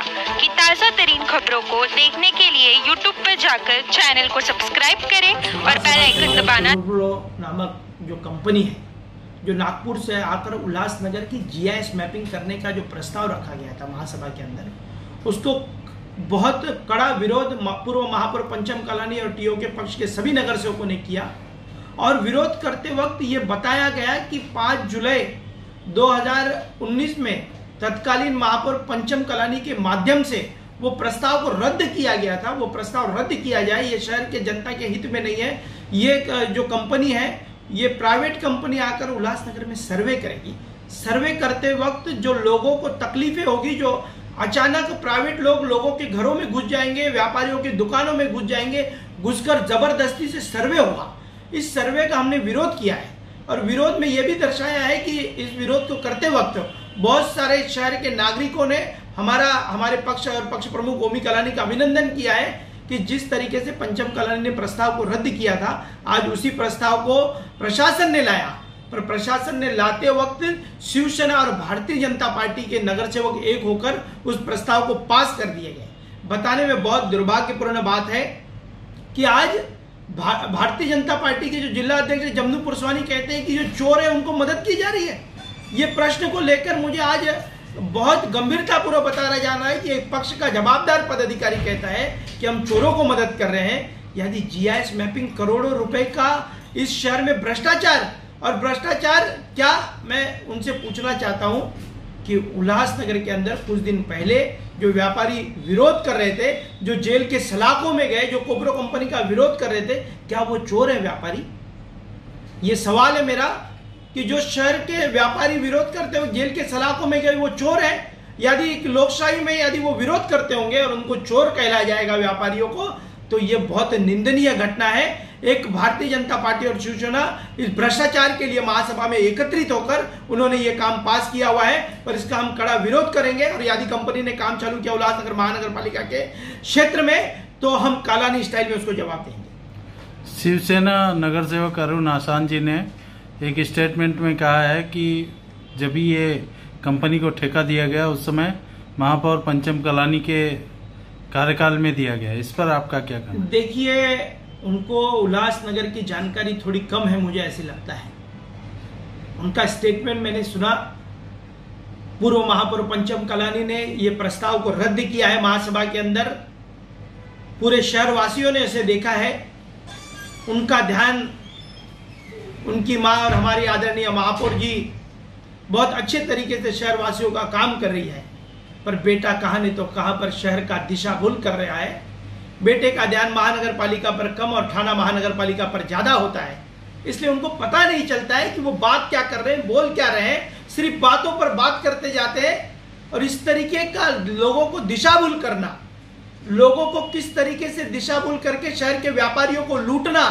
गया कि ताज़ा तरीन खबरों को देखने के लिए YouTube पर जाकर चैनल को सब्सक्राइब करें और बेल आइकन दबाना। नामक जो कंपनी है जो नागपुर से आकर उल्लासनगर की GIS मैपिंग करने का जो प्रस्ताव रखा गया था महासभा के अंदर, उसको बहुत कड़ा विरोध पूर्व महापौर पंचम कलानी और TO के पक्ष के सभी नगर सेवकों ने किया। और विरोध करते वक्त ये बताया गया कि 5 जुलाई 2019 में तत्कालीन महापौर पंचम कलानी के माध्यम से वो प्रस्ताव को रद्द किया गया था। वो प्रस्ताव रद्द किया जाए, ये शहर के जनता के हित में नहीं है। ये जो कंपनी है ये प्राइवेट कंपनी आकर उल्लासनगर में सर्वे करेगी। सर्वे करते वक्त जो लोगों को तकलीफें होगी, जो अचानक प्राइवेट लोगों के घरों में घुस जाएंगे, व्यापारियों की दुकानों में घुस जाएंगे, घुसकर जबरदस्ती से सर्वे होगा। इस सर्वे का हमने विरोध किया है और विरोध में यह भी दर्शाया है कि इस विरोध को करते वक्त बहुत सारे शहर के नागरिकों ने हमारे पक्ष और पक्ष प्रमुख ओमी कलानी का अभिनंदन किया है कि जिस तरीके से पंचम कलानी ने प्रस्ताव को रद्द किया था, आज उसी प्रस्ताव को प्रशासन ने लाया। पर प्रशासन ने लाते वक्त शिवसेना और भारतीय जनता पार्टी के नगर सेवक एक होकर उस प्रस्ताव को पास कर दिए गए। बताने में बहुत दुर्भाग्यपूर्ण बात है कि आज भारतीय जनता पार्टी के जो जिला अध्यक्ष जमनू पुरस्वानी कहते हैं कि जो चोर है उनको मदद की जा रही है। ये प्रश्न को लेकर मुझे आज बहुत गंभीरतापूर्वक बताया जाना है कि एक पक्ष का जवाबदार पदाधिकारी कहता है कि हम चोरों को मदद कर रहे हैं। यदि GIS मैपिंग करोड़ों रुपए का इस शहर में भ्रष्टाचार और भ्रष्टाचार क्या, मैं उनसे पूछना चाहता हूं कि उल्लासनगर के अंदर कुछ दिन पहले जो व्यापारी विरोध कर रहे थे, जो जेल के सलाखों में गए, जो कोबरो कंपनी का विरोध कर रहे थे, क्या वो चोर है व्यापारी? ये सवाल है मेरा कि जो शहर के व्यापारी विरोध करते हुए जेल के सलाखों में गए वो चोर है? यदि लोकशाही में यदि वो विरोध करते होंगे और उनको चोर कहलाया जाएगा व्यापारियों को, तो ये बहुत निंदनीय घटना है। एक भारतीय जनता पार्टी और शिवसेना इस भ्रष्टाचार के लिए महासभा में एकत्रित होकर उन्होंने ये काम पास किया हुआ है, पर इसका हम कड़ा विरोध करेंगे। और यदि कंपनी ने काम चालू किया उल्लासनगर महानगर पालिका के क्षेत्र में, तो हम कालानी स्टाइल में उसको जवाब देंगे। शिवसेना नगर सेवक अरुण आसान जी ने एक स्टेटमेंट में कहा है कि जब ये कंपनी को ठेका दिया गया उस समय महापौर पंचम कलानी के कार्यकाल में दिया गया। इस पर आपका क्या कहना? देखिए, उनको उल्लासनगर की जानकारी थोड़ी कम है, मुझे ऐसे लगता है। उनका स्टेटमेंट मैंने सुना। पूर्व महापौर पंचम कलानी ने ये प्रस्ताव को रद्द किया है महासभा के अंदर। पूरे शहर वासियों ने इसे देखा है। उनका ध्यान, उनकी मां और हमारी आदरणीय महापौर जी बहुत अच्छे तरीके से शहर वासियों का काम कर रही है, पर बेटा कहां नहीं तो कहां पर शहर का दिशा भूल कर रहा है। बेटे का ध्यान महानगर पालिका पर कम और थाना महानगर पालिका पर ज्यादा होता है, इसलिए उनको पता नहीं चलता है कि वो बात क्या कर रहे हैं, बोल क्या रहे हैं। सिर्फ बातों पर बात करते जाते हैं। और इस तरीके का लोगों को दिशाभूल करना, लोगों को किस तरीके से दिशाभूल करके शहर के व्यापारियों को लूटना,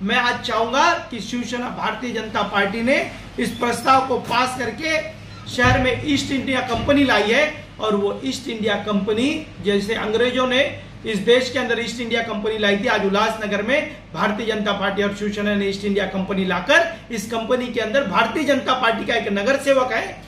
मैं आज चाहूंगा कि शिवसेना भारतीय जनता पार्टी ने इस प्रस्ताव को पास करके शहर में ईस्ट इंडिया कंपनी लाई है। और वो ईस्ट इंडिया कंपनी, जैसे अंग्रेजों ने इस देश के अंदर ईस्ट इंडिया कंपनी लाई थी, आज उल्लासनगर में भारतीय जनता पार्टी और शिवसेना ने ईस्ट इंडिया कंपनी लाकर इस कंपनी के अंदर भारतीय जनता पार्टी का एक नगर सेवक है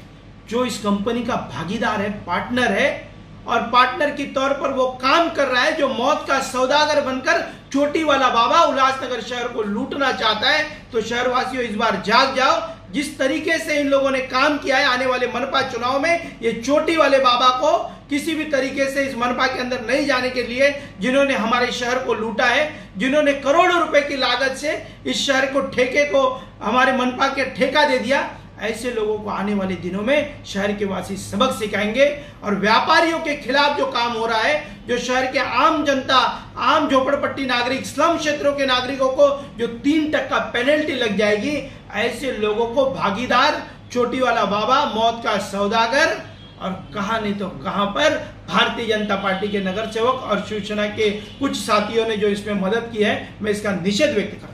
जो इस कंपनी का भागीदार है, पार्टनर है। और पार्टनर की तौर पर वो काम कर रहा है, जो मौत का सौदागर बनकर चोटी वाला बाबा उल्लासनगर शहर को लूटना चाहता है। तो शहरवासियों, इस बार जाग जाओ। जिस तरीके से इन लोगों ने काम किया है, आने वाले मनपा चुनाव में ये चोटी वाले बाबा को किसी भी तरीके से इस मनपा के अंदर नहीं जाने के लिए, जिन्होंने हमारे शहर को लूटा है, जिन्होंने करोड़ों रुपए की लागत से इस शहर को ठेके को हमारे मनपा के ठेका दे दिया, ऐसे लोगों को आने वाले दिनों में शहर के वासी सबक सिखाएंगे। और व्यापारियों के खिलाफ जो काम हो रहा है, जो शहर के आम जनता, आम झोपड़पट्टी नागरिक, स्लम क्षेत्रों के नागरिकों को जो 3% पेनल्टी लग जाएगी, ऐसे लोगों को भागीदार, चोटी वाला बाबा, मौत का सौदागर, और कहां नहीं तो कहां पर भारतीय जनता पार्टी के नगर सेवक और शिवसेना के कुछ साथियों ने जो इसमें मदद की है, मैं इसका निषेध व्यक्त करता हूं।